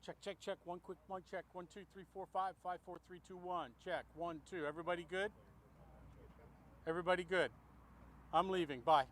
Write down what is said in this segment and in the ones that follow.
Check, check, check. One quick mic check. 1, 2, 3, 4, 5, 5, 4, 3, 2, 1. Check. 1, 2. Everybody good? Everybody good? I'm leaving. Bye.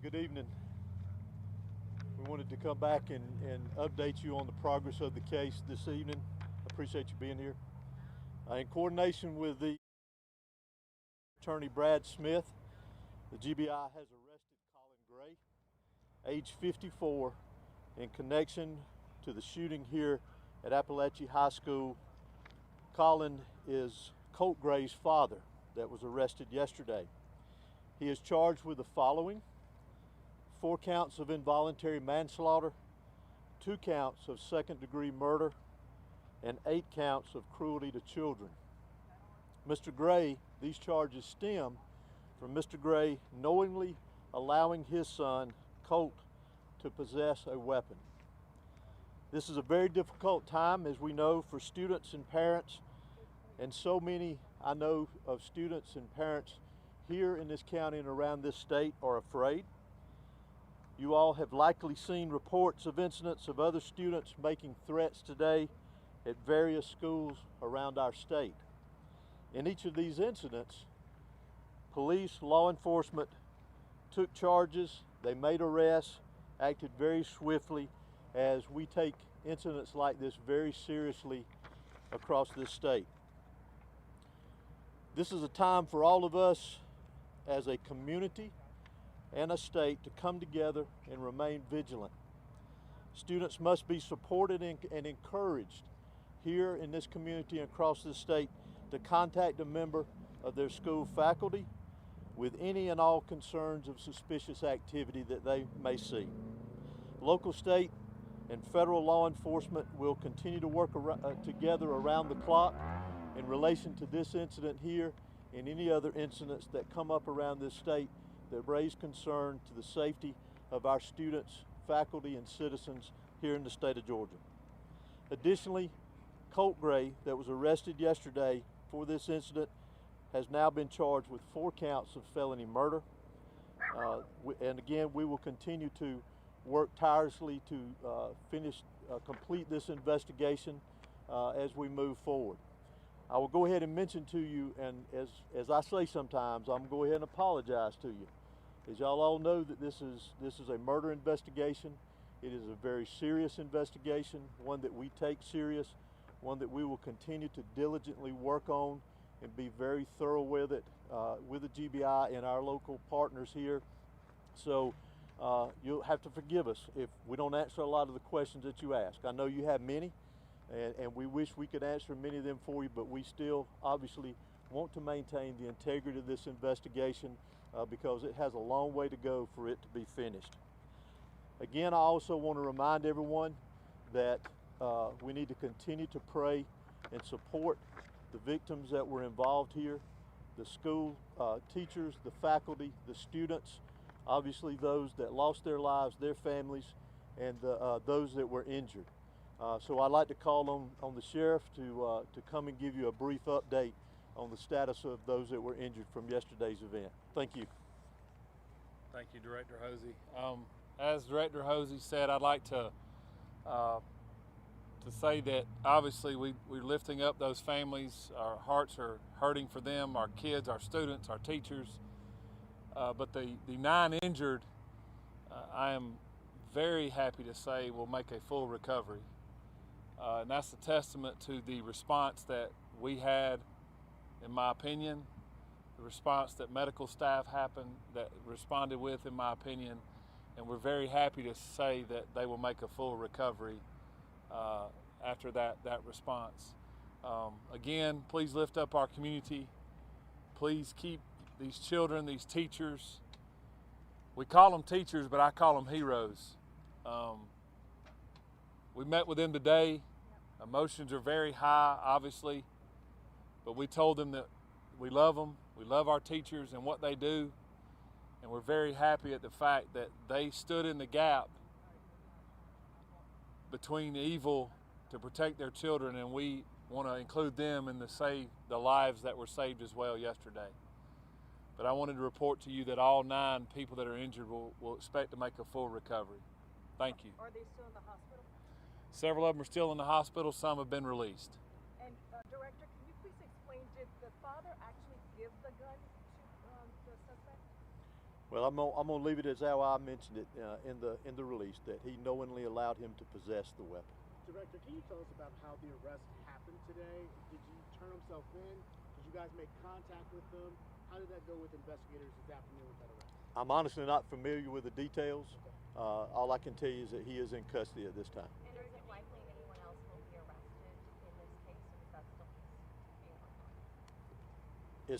Good evening. We wanted to come back and update you on the progress of the case this evening. I appreciate you being here. In coordination with the attorney Brad Smith, the GBI has arrested Colin Gray, age 54, in connection to the shooting here at Appalachia High School. Colin is Colt Gray's father that was arrested yesterday. He is charged with the following: 4 counts of involuntary manslaughter, 2 counts of second-degree murder, and 8 counts of cruelty to children. Mr. Gray, these charges stem from Mr. Gray knowingly allowing his son, Colt, to possess a weapon. This is a very difficult time, as we know, for students and parents, and so many I know of students and parents here in this county and around this state are afraid. You all have likely seen reports of incidents of other students making threats today at various schools around our state. In each of these incidents, police, law enforcement took charges, they made arrests, acted very swiftly, as we take incidents like this very seriously across this state. This is a time for all of us as a community and a state to come together and remain vigilant. Students must be supported and encouraged here in this community and across this state to contact a member of their school faculty with any and all concerns of suspicious activity that they may see. Local, state, and federal law enforcement will continue to work together around the clock in relation to this incident here and any other incidents that come up around this state that raise concern to the safety of our students, faculty, and citizens here in the state of Georgia. Additionally, Colt Gray, that was arrested yesterday for this incident, has now been charged with 4 counts of felony murder. And again, we will continue to work tirelessly to complete this investigation as we move forward. I will go ahead and mention to you, and as I say sometimes, I'm going to go ahead and apologize to you. As y'all all know, that this is a murder investigation. It is a very serious investigation, one that we take serious, one that we will continue to diligently work on and be very thorough with it with the GBI and our local partners here. So you'll have to forgive us if we don't answer a lot of the questions that you ask. I know you have many, and we wish we could answer many of them for you, but we still obviously want to maintain the integrity of this investigation because it has a long way to go for it to be finished. Again, I also want to remind everyone that we need to continue to pray and support the victims that were involved here, the school teachers, the faculty, the students, obviously those that lost their lives, their families, and those that were injured. So I'd like to call on the sheriff to come and give you a brief update on the status of those that were injured from yesterday's event. Thank you. Thank you, Director Hosey. As Director Hosey said, I'd like to say that obviously we're lifting up those families. Our hearts are hurting for them, our kids, our students, our teachers. But the 9 injured, I am very happy to say will make a full recovery. And that's a testament to the response that we had, in my opinion, the response that medical staff responded with, in my opinion, and we're very happy to say that they will make a full recovery after that response. Again, please lift up our community. Please keep these children, these teachers. We call them teachers, but I call them heroes. We met with them today. Emotions are very high, obviously, but we told them that we love them. We love our teachers and what they do, and we're very happy at the fact that they stood in the gap between evil to protect their children, and we want to include them in the lives that were saved as well yesterday. But I wanted to report to you that all 9 people that are injured will expect to make a full recovery. Thank you. Are they still in the hospital? Several of them are still in the hospital. Some have been released. And Director, can you please explain, did the father actually give the gun to the suspect? Well, I'm gonna leave it as how I mentioned it in the release, that he knowingly allowed him to possess the weapon. Director, can you tell us about how the arrest happened today? Did you turn himself in? Did you guys make contact with them? How did that go with investigators this afternoon with that arrest? I'm honestly not familiar with the details. All I can tell you is that he is in custody at this time. And is it likely anyone else will be arrested in this case, or is that still being worked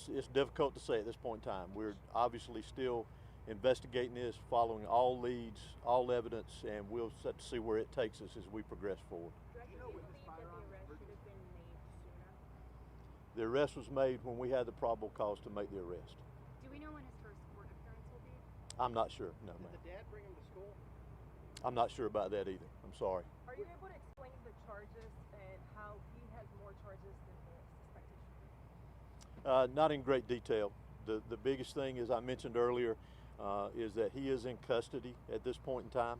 on? It's difficult to say at this point in time. We're obviously still investigating this, following all leads, all evidence, and we'll set to see where it takes us as we progress forward. Director, do you believe that the arrest should have been made sooner? The arrest was made when we had the probable cause to make the arrest. Do we know when his first court appearance will be? I'm not sure. No, Did ma'am. the dad bring him to school? I'm not sure about that either. I'm sorry. Are you able to explain the charges and how he has more charges than the suspected shooter? Not in great detail. The biggest thing, as I mentioned earlier, is that he is in custody at this point in time.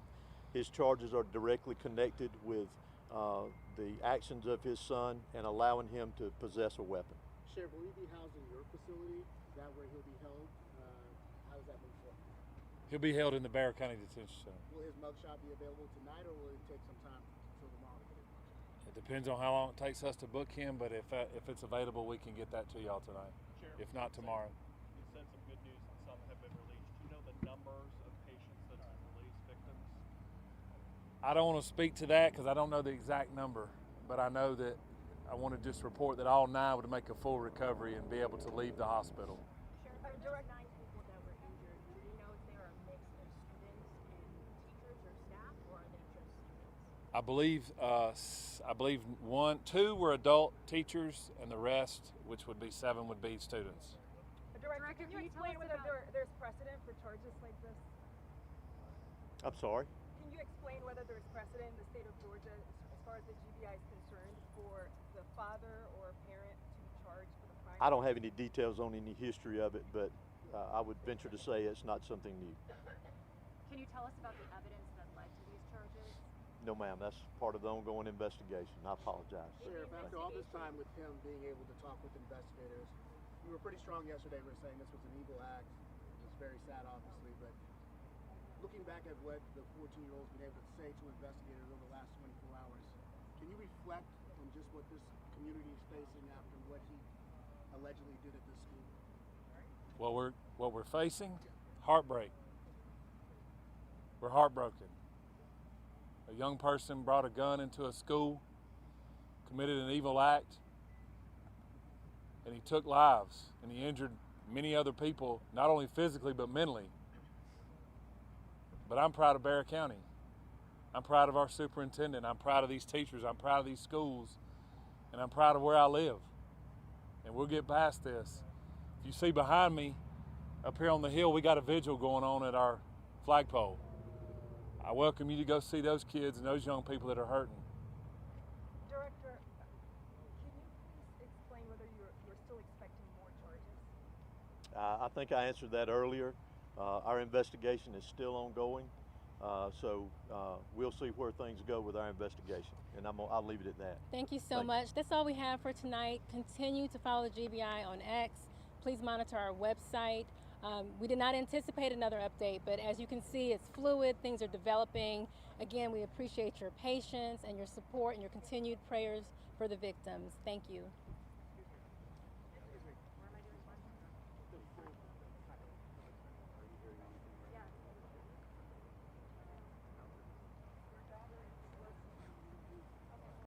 His charges are directly connected with the actions of his son and allowing him to possess a weapon. Sheriff, will he be housed in your facility? Is that where he'll be held? How does that move forward? He'll be held in the Bexar County Detention Center. Will his mugshot be available tonight, or will it take some time until tomorrow to get his mugshot? It depends on how long it takes us to book him, but if it's available, we can get that to y'all tonight. Sheriff, If not tomorrow. You said some good news that some have been released. Do you know the numbers of patients that have been released, victims? I don't want to speak to that because I don't know the exact number, but I know that I want to just report that all 9 would make a full recovery and be able to leave the hospital. Sheriff, there were 9 people that were injured. Do you know if they are a mix of students and teachers or staff, or are they just students? I believe 2 were adult teachers, and the rest, which would be 7, would be students. Director, can you explain whether there's precedent for charges like this? I'm sorry. Can you explain whether there's precedent in the state of Georgia as far as the GBI is concerned for the father or parent to be charged for the crime? I don't have any details on any history of it, but I would venture to say it's not something new. Can you tell us about the evidence that led to these charges? No, ma'am. That's part of the ongoing investigation. I apologize. Sheriff, after all this time with him being able to talk with investigators, you were pretty strong yesterday. We were saying this was an evil act. It's very sad, obviously, but looking back at what the 14-year-old's been able to say to investigators over the last 24 hours, can you reflect on just what this community is facing after what he allegedly did at this school? What we're facing, heartbreak. We're heartbroken. A young person brought a gun into a school, committed an evil act, and he took lives, and he injured many other people, not only physically but mentally. But I'm proud of Bexar County. I'm proud of our superintendent. I'm proud of these teachers. I'm proud of these schools. And I'm proud of where I live. And we'll get past this. If you see behind me, up here on the hill, we got a vigil going on at our flagpole. I welcome you to go see those kids and those young people that are hurting. Director, can you please explain whether you're still expecting more charges? I think I answered that earlier. Our investigation is still ongoing, so we'll see where things go with our investigation, and I'll leave it at that. Thank you so much. That's all we have for tonight. Continue to follow the GBI on X. Please monitor our website. We did not anticipate another update, but as you can see, it's fluid. Things are developing. Again, we appreciate your patience and your support and your continued prayers for the victims. Thank you.